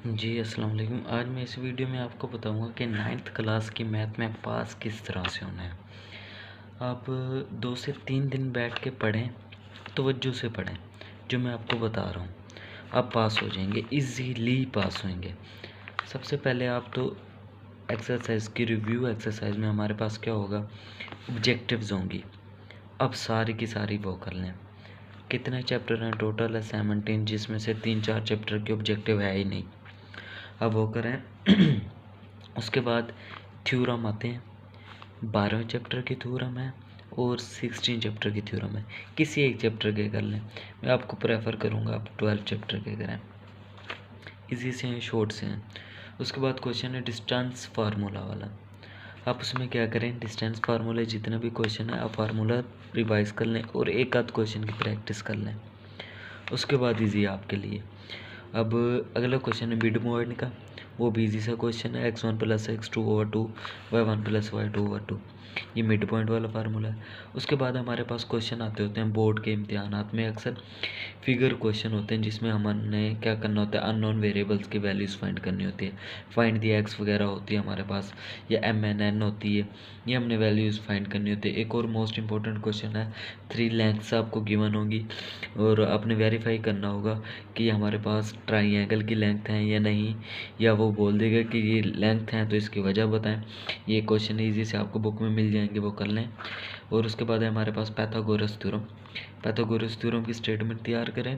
जी अस्सलाम वालेकुम। आज मैं इस वीडियो में आपको बताऊंगा कि 9th क्लास की मैथ में पास किस तरह से होना है। आप 2 से 3 दिन बैठ के पढ़ें, तवज्जो से पढ़ें, जो मैं आपको बता रहा हूँ आप पास हो जाएंगे, इजीली पास होंगे। सबसे पहले आप तो एक्सरसाइज की रिव्यू एक्सरसाइज में हमारे पास क्या होगा, ऑब्जेक्टिव्स होंगी। अब सारी की सारी वो कर लें। कितने चैप्टर हैं टोटल है 17, जिसमें से 3-4 चैप्टर के ऑब्जेक्टिव है ही नहीं। अब वो करें। उसके बाद थ्योरम आते हैं, 12वें चैप्टर की थ्योरम है और 16 चैप्टर की थ्योरम है। किसी एक चैप्टर के कर लें, मैं आपको प्रेफर करूँगा आप 12 चैप्टर के करें, इजी से हैं, शॉर्ट से हैं। उसके बाद क्वेश्चन है डिस्टेंस फार्मूला वाला। आप उसमें क्या करें, डिस्टेंस फार्मूले जितने भी क्वेश्चन है आप फार्मूला रिवाइज कर लें और एक आध क्वेश्चन की प्रैक्टिस कर लें। उसके बाद ईजी है आपके लिए। अब अगला क्वेश्चन है मिड पॉइंट का, वो भी इजी सा क्वेश्चन है, x1 + x2/2 y1 + y2/2, ये मिड पॉइंट वाला फार्मूला है। उसके बाद हमारे पास क्वेश्चन आते होते हैं बोर्ड के इम्तिहानात में, अक्सर फिगर क्वेश्चन होते हैं जिसमें हमने क्या करना होता है, अननोन वेरिएबल्स की वैल्यूज़ फाइंड करनी होती है। फाइंड दी एक्स वगैरह होती है हमारे पास, या MNN होती है, ये हमने वैल्यूज़ फाइंड करनी होती है। एक और मोस्ट इंपॉर्टेंट क्वेश्चन है, 3 लेंथ्स आपको गिवन होगी और आपने वेरीफाई करना होगा कि हमारे पास ट्राइंगल की लेंथ है या नहीं, या वो बोल देगा कि ये लेंथ है तो इसकी वजह बताएं। ये क्वेश्चन ईजी से आपको बुक में मिल जाएंगे, वो कर लें। और उसके बाद है हमारे पास पैथागोरस थ्योरम। पैथागोरस थ्योरम की स्टेटमेंट तैयार करें,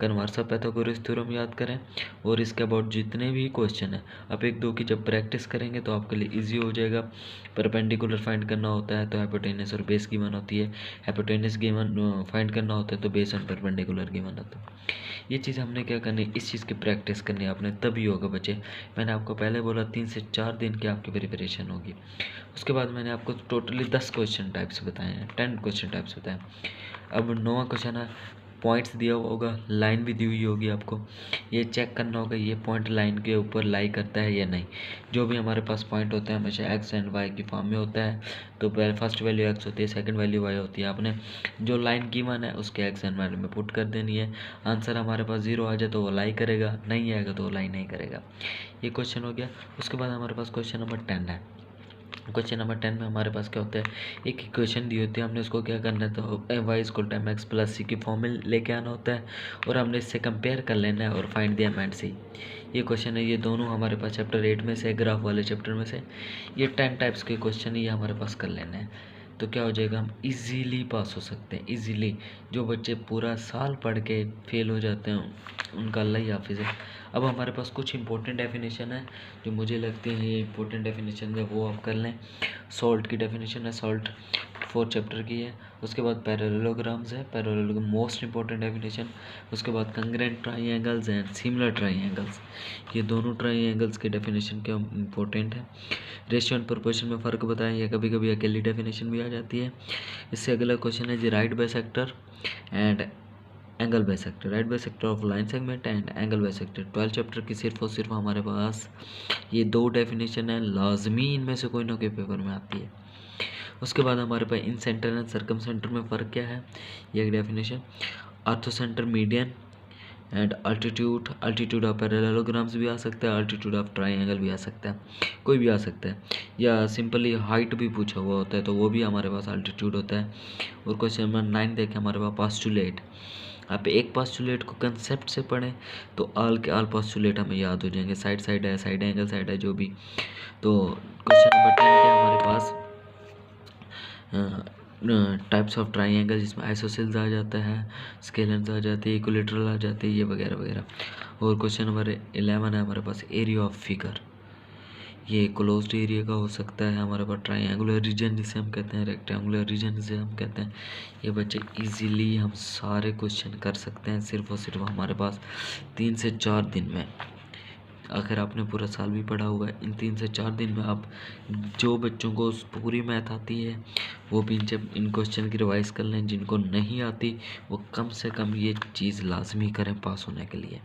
कन्वर्स ऑफ पैथागोरस थ्योरम याद करें, और इसके अबाउट जितने भी क्वेश्चन हैं आप 1-2 की जब प्रैक्टिस करेंगे तो आपके लिए इजी हो जाएगा। परपेंडिकुलर फाइंड करना होता है तो हाइपोटेनस और बेस गिवन होती है, हाइपोटेनस गिवन फाइंड करना होता है तो बेस ऑन परपेंडिकुलर गिवन होता है। ये चीज़ हमने क्या करनी है, इस चीज़ की प्रैक्टिस करनी है आपने, तभी होगा बच्चे। मैंने आपको पहले बोला 3 से 4 दिन की आपकी प्रिपरेशन होगी। उसके बाद मैंने आपको टोटली 10 क्वेश्चन टाइप्स बताए हैं, 10 क्वेश्चन टाइप्स बताए। अब 9वां क्वेश्चन है, पॉइंट्स दिया हुआ होगा, लाइन भी दी हुई होगी आपको, ये चेक करना होगा ये पॉइंट लाइन के ऊपर लाई करता है या नहीं। जो भी हमारे पास पॉइंट होता है हमेशा एक्स एंड वाई की फॉर्म में होता है, तो पहले फर्स्ट वैल्यू एक्स होती है, सेकंड वैल्यू वाई होती है। आपने जो लाइन गिवन है उसके एक्स एंड वाई में पुट कर देनी है। आंसर हमारे पास 0 आ जाए तो वो लाई करेगा, नहीं आएगा तो वो लाई नहीं करेगा। ये क्वेश्चन हो गया। उसके बाद हमारे पास क्वेश्चन नंबर 10 है। क्वेश्चन नंबर 10 में हमारे पास क्या होता है, एक इक्वेशन दी होती है, हमने उसको क्या करना है, तो y=mx+c की फॉर्म में लेके आना होता है और हमने इससे कंपेयर कर लेना है और फाइंड द m&c। ये क्वेश्चन है, ये दोनों हमारे पास चैप्टर 8 में से, ग्राफ वाले चैप्टर में से, ये 10 टाइप्स के क्वेश्चन ये हमारे पास कर लेना है। तो क्या हो जाएगा, हम इजीली पास हो सकते हैं, इजीली। जो बच्चे पूरा साल पढ़ के फेल हो जाते हैं उनका अल्लाह ही हाफिज़ है। अब हमारे पास कुछ इंपॉर्टेंट डेफिनेशन है जो मुझे लगते हैं ये इंपॉर्टेंट डेफिनेशन है, वो आप कर लें। सॉल्ट की डेफिनेशन है, सॉल्ट 4 चैप्टर की है। उसके बाद पैरेललोग्राम्स है, पैरेललोग्राम मोस्ट इंपॉर्टेंट डेफिनेशन। उसके बाद congruent triangles and similar triangles, ये दोनों ट्राइंगल्स के डेफिनेशन क्या इंपॉर्टेंट है। रेशियो एंड प्रोपोर्शन में फ़र्क बताएं, या कभी कभी अकेली डेफिनेशन भी आ जाती है। इससे अगला क्वेश्चन है जी right bisector and angle bisector, right bisector of line segment and angle bisector. 12 chapter की सिर्फ और सिर्फ हमारे पास ये 2 डेफिनेशन है, लाजमी इनमें से कोई ना कोई पेपर में आती है। उसके बाद हमारे पास इन सेंटर एंड सर्कम सेंटर में फ़र्क क्या है, ये एक definition. Ortho centre, median and altitude, altitude of parallelograms भी आ सकता है, अल्टीट्यूड ऑफ ट्राइंगल भी आ सकता है, कोई भी आ सकता है। या सिंपली हाइट भी पूछा हुआ होता है तो वो भी हमारे पास अल्टीट्यूड होता है। और क्वेश्चन नंबर 9 देखें, हमारे पास पास्टुलेट। आप एक पास्टुलेट को कंसेप्ट से पढ़ें तो आल के आल पास्टुलेट हमें याद हो जाएंगे, साइड साइड है, साइड एंगल साइड है, जो भी। तो क्वेश्चन नंबर 10 के हमारे पास टाइप्स ऑफ ट्राइंगल, जिसमें आइसोसेल्स आ जाता है, स्केलेंस आ जाती है, इक्विलेटरल आ जाती है, ये वगैरह वगैरह। और क्वेश्चन नंबर 11 है हमारे पास एरिया ऑफ फिगर, ये क्लोज्ड एरिया का हो सकता है हमारे पास, ट्राइंगुलर रीजन जिसे हम कहते हैं, रेक्टेंगुलर रीजन जिसे हम कहते हैं। ये बच्चे इजीली हम सारे क्वेश्चन कर सकते हैं, सिर्फ और सिर्फ हमारे पास 3 से 4 दिन में। अगर आपने पूरा साल भी पढ़ा हुआ है, इन 3 से 4 दिन में आप, जो बच्चों को पूरी मैथ आती है वो भी जब इन क्वेश्चन की रिवाइज कर लें, जिनको नहीं आती वो कम से कम ये चीज़ लाजमी करें पास होने के लिए।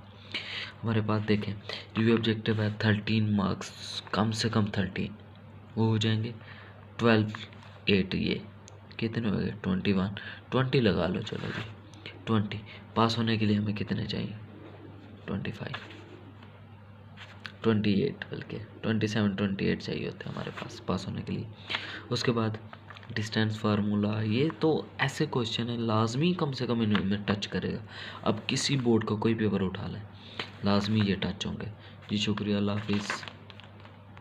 हमारे पास देखें रिव्यू ऑब्जेक्टिव है 13 मार्क्स, कम से कम 13 वो हो जाएंगे। 12 8 ये कितने हो गए, 21, 20 लगा लो, चलो जी 20। पास होने के लिए हमें कितने चाहिए, 25। 28 बल्कि 27 चाहिए होते हैं हमारे पास होने के लिए। उसके बाद डिस्टेंस फार्मूला, ये तो ऐसे क्वेश्चन है लाजमी कम से कम इनमें टच करेगा। अब किसी बोर्ड का कोई पेपर उठा लें, लाजमी ये टच होंगे। जी शुक्रिया, अल्लाह हाफिज़।